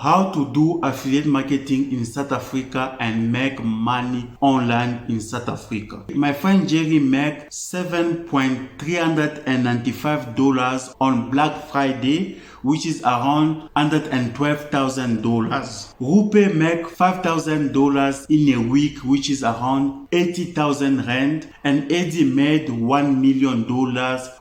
How to do affiliate marketing in South Africa and make money online in South Africa. My friend Jerry made $7,395 on Black Friday, which is around $112,000. Rupe make $5,000 in a week, which is around 80,000 rand, and Eddie made $1 million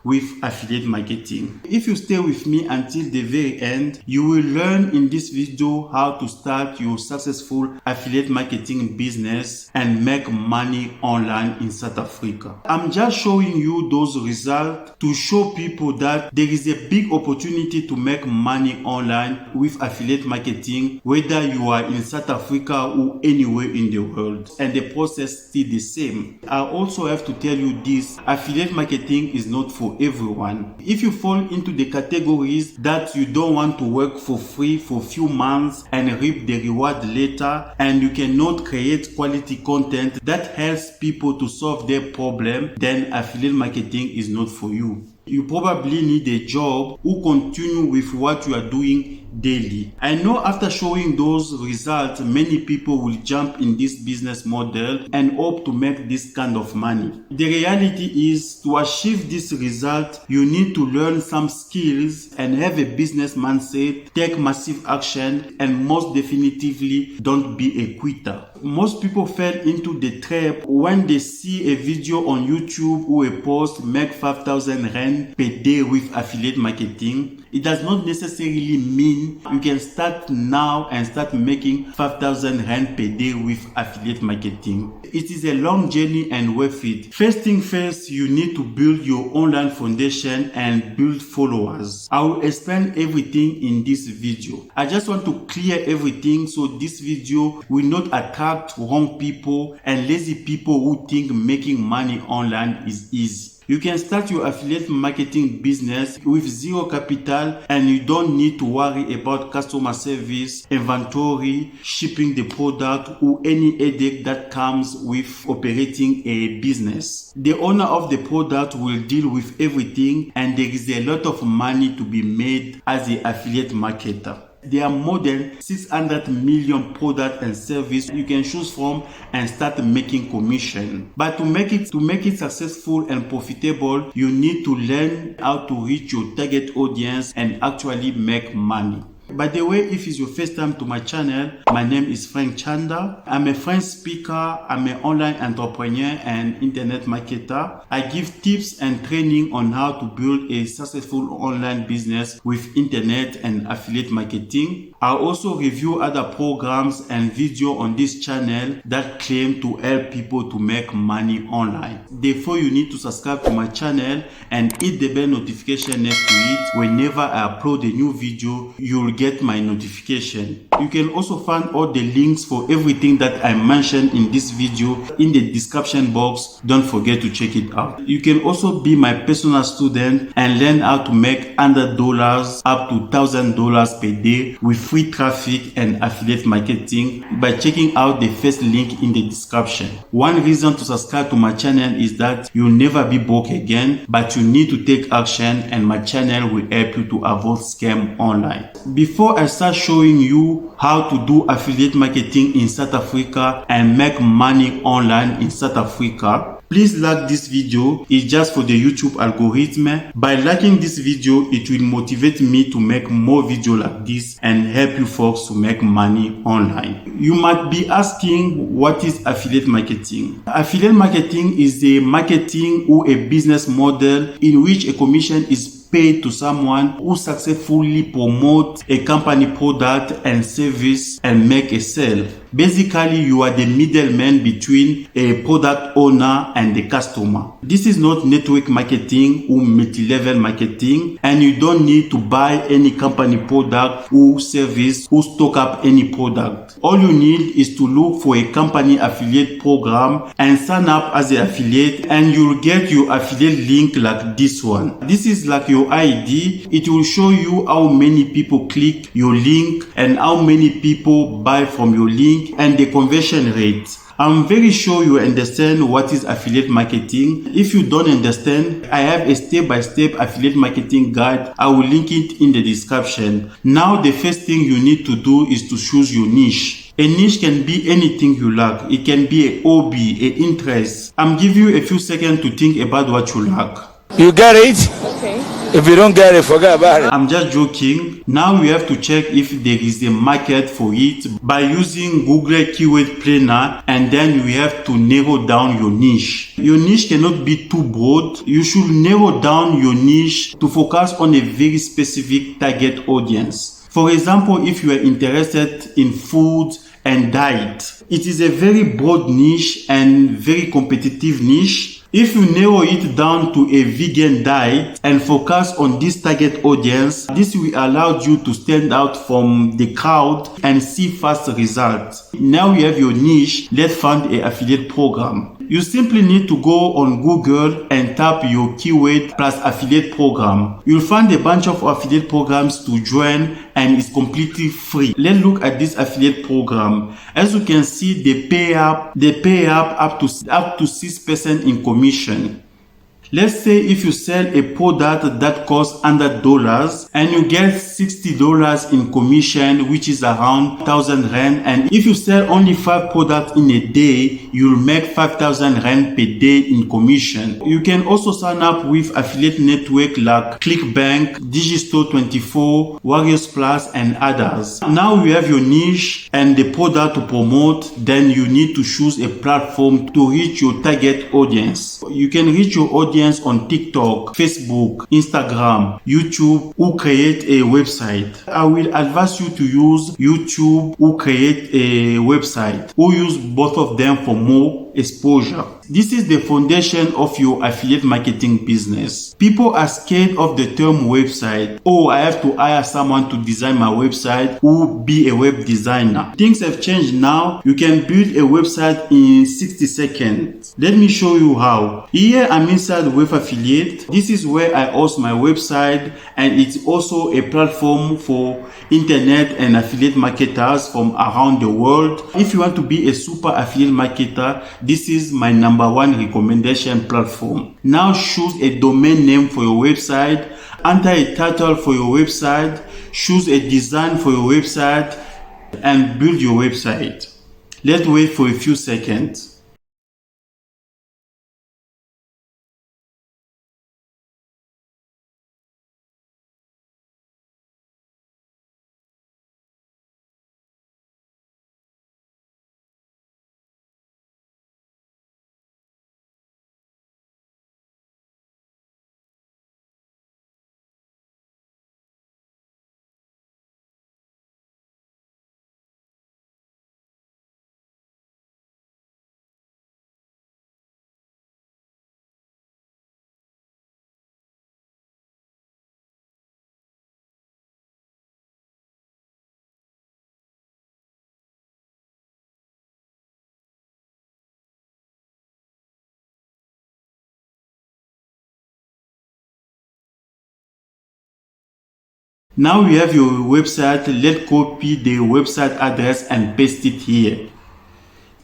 with affiliate marketing. If you stay with me until the very end, you will learn in this video how to start your successful affiliate marketing business and make money online in South Africa. I'm just showing you those results to show people that there is a big opportunity to make money online with affiliate marketing, whether you are in South Africa or anywhere in the world, and the process still the same. I also have to tell you this: affiliate marketing is not for everyone. If you fall into the categories that you don't want to work for free for a few months and reap the reward later, and you cannot create quality content that helps people to solve their problem, then affiliate marketing is not for you. You probably need a job or continue with what you are doing daily. I know after showing those results, many people will jump in this business model and hope to make this kind of money. The reality is, to achieve this result, you need to learn some skills and have a business mindset, take massive action, and most definitively don't be a quitter. Most people fall into the trap when they see a video on YouTube or a post make 5,000 rand per day with affiliate marketing. It does not necessarily mean you can start now and start making 5,000 rand per day with affiliate marketing. It is a long journey and worth it. First thing first, you need to build your online foundation and build followers. I will explain everything in this video. I just want to clear everything so this video will not attract wrong people and lazy people who think making money online is easy. You can start your affiliate marketing business with zero capital, and you don't need to worry about customer service, inventory, shipping the product, or any headache that comes with operating a business. The owner of the product will deal with everything, and there is a lot of money to be made as an affiliate marketer. There are more than 600 million products and services you can choose from and start making commission. But to make it successful and profitable, you need to learn how to reach your target audience and actually make money. By the way, if it's your first time to my channel, my name is Frank Chanda. I'm a French speaker, I'm an online entrepreneur and internet marketer. I give tips and training on how to build a successful online business with internet and affiliate marketing. I also review other programs and videos on this channel that claim to help people to make money online. Therefore, you need to subscribe to my channel and hit the bell notification next to it. Whenever I upload a new video, you'll get my notification. You can also find all the links for everything that I mentioned in this video in the description box. Don't forget to check it out. You can also be my personal student and learn how to make $100 up to $1,000 per day with free traffic and affiliate marketing by checking out the first link in the description. One reason to subscribe to my channel is that you'll never be broke again, but you need to take action, and my channel will help you to avoid scam online. Before I start showing you how to do affiliate marketing in South Africa and make money online in South Africa, please like this video. It's just for the YouTube algorithm. By liking this video, it will motivate me to make more videos like this and help you folks to make money online. You might be asking, what is affiliate marketing? Affiliate marketing is a marketing or a business model in which a commission is paid to someone who successfully promote a company product and service and make a sale. Basically, you are the middleman between a product owner and the customer. This is not network marketing or multi-level marketing, and you don't need to buy any company product or service or stock up any product. All you need is to look for a company affiliate program and sign up as an affiliate, and you'll get your affiliate link like this one. This is like your ID. It will show you how many people click your link and how many people buy from your link and the conversion rate. I'm very sure you understand what is affiliate marketing. If you don't understand, I have a step-by-step affiliate marketing guide. I will link it in the description. Now, the first thing you need to do is to choose your niche. A niche can be anything you like. It can be a hobby, an interest. I'm giving you a few seconds to think about what you like. You get it? Okay. If you don't get it, forget about it. I'm just joking. Now we have to check if there is a market for it by using Google Keyword Planner, and then we have to narrow down your niche. Your niche cannot be too broad. You should narrow down your niche to focus on a very specific target audience. For example, if you are interested in food and diet, it is a very broad niche and very competitive niche. If you narrow it down to a vegan diet and focus on this target audience, this will allow you to stand out from the crowd and see fast results. Now you have your niche. Let's find an affiliate program. You simply need to go on Google and type your keyword plus affiliate program. You'll find a bunch of affiliate programs to join, and it's completely free. Let's look at this affiliate program. As you can see, they pay up up to 6% in commission. Let's say if you sell a product that costs $100 and you get $60 in commission, which is around 1,000 Rand. And if you sell only 5 products in a day, you'll make 5,000 Rand per day in commission. You can also sign up with affiliate network like ClickBank, Digistore24, Warriors Plus, and others. Now you have your niche and the product to promote. Then you need to choose a platform to reach your target audience. You can reach your audience on TikTok, Facebook, Instagram, YouTube, or create a website. I will advise you to use YouTube or create a website, or use both of them for more exposure. This is the foundation of your affiliate marketing business. People are scared of the term website. Oh, I have to hire someone to design my website or be a web designer. Things have changed now. You can build a website in 60 seconds. Let me show you how. Here I'm inside Web Affiliate. This is where I host my website, and it's also a platform for internet and affiliate marketers from around the world. If you want to be a super affiliate marketer, this is my #1 recommendation platform. Now choose a domain name for your website, enter a title for your website, choose a design for your website, and build your website. Let's wait for a few seconds. Now you have your website. Let's copy the website address and paste it here.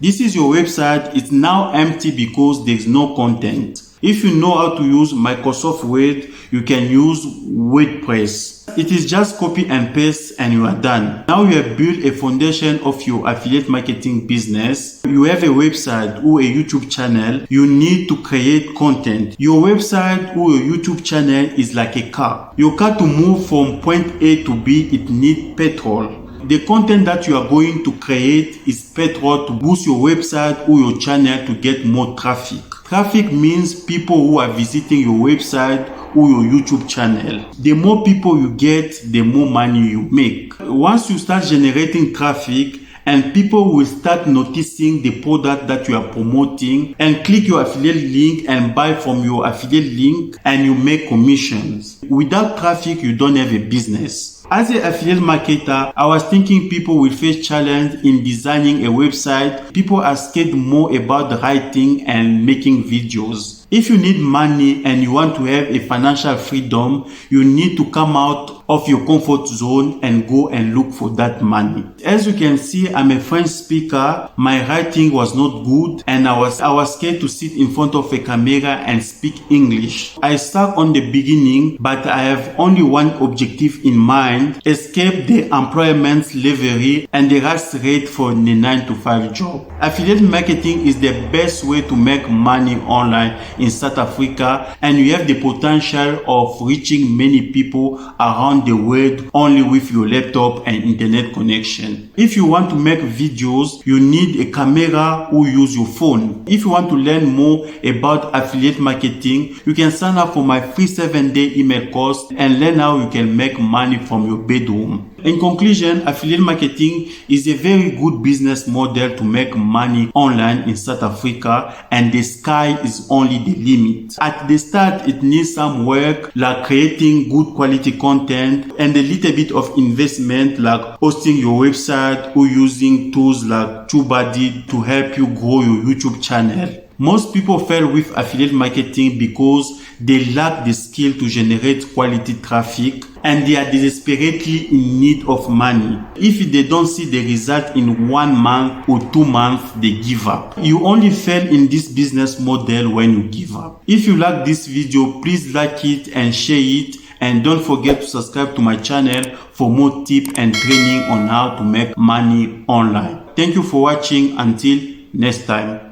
This is your website. It's now empty because there's no content. If you know how to use Microsoft Word, you can use WordPress. It is just copy and paste and you are done. Now you have built a foundation of your affiliate marketing business. You have a website or a YouTube channel. You need to create content. Your website or your YouTube channel is like a car. Your car, to move from point A to B, it needs petrol. The content that you are going to create is petrol to boost your website or your channel to get more traffic. Traffic means people who are visiting your website or your YouTube channel. The more people you get, the more money you make. Once you start generating traffic, and people will start noticing the product that you are promoting and click your affiliate link and buy from your affiliate link, and you make commissions. Without traffic, you don't have a business. As an affiliate marketer, I was thinking people will face challenge in designing a website. People are scared more about writing and making videos. If you need money and you want to have a financial freedom, you need to come out of your comfort zone and go and look for that money. As you can see, I'm a French speaker. My writing was not good and I was scared to sit in front of a camera and speak English. I stuck on the beginning, but I have only one objective in mind: escape the employment slavery and the rat rate for the 9-to-5 job. Affiliate marketing is the best way to make money online in South Africa, and you have the potential of reaching many people around the world only with your laptop and internet connection. If you want to make videos, you need a camera or use your phone. If you want to learn more about affiliate marketing, you can sign up for my free 7-day email course and learn how you can make money from your bedroom. In conclusion, affiliate marketing is a very good business model to make money online in South Africa, and the sky is only the limit. At the start, it needs some work like creating good quality content and a little bit of investment like hosting your website or using tools like Tubebuddy to help you grow your YouTube channel. Most people fail with affiliate marketing because they lack the skill to generate quality traffic and they are desperately in need of money. If they don't see the result in 1 month or 2 months, they give up. You only fail in this business model when you give up. If you like this video, please like it and share it. And don't forget to subscribe to my channel for more tips and training on how to make money online. Thank you for watching. Until next time.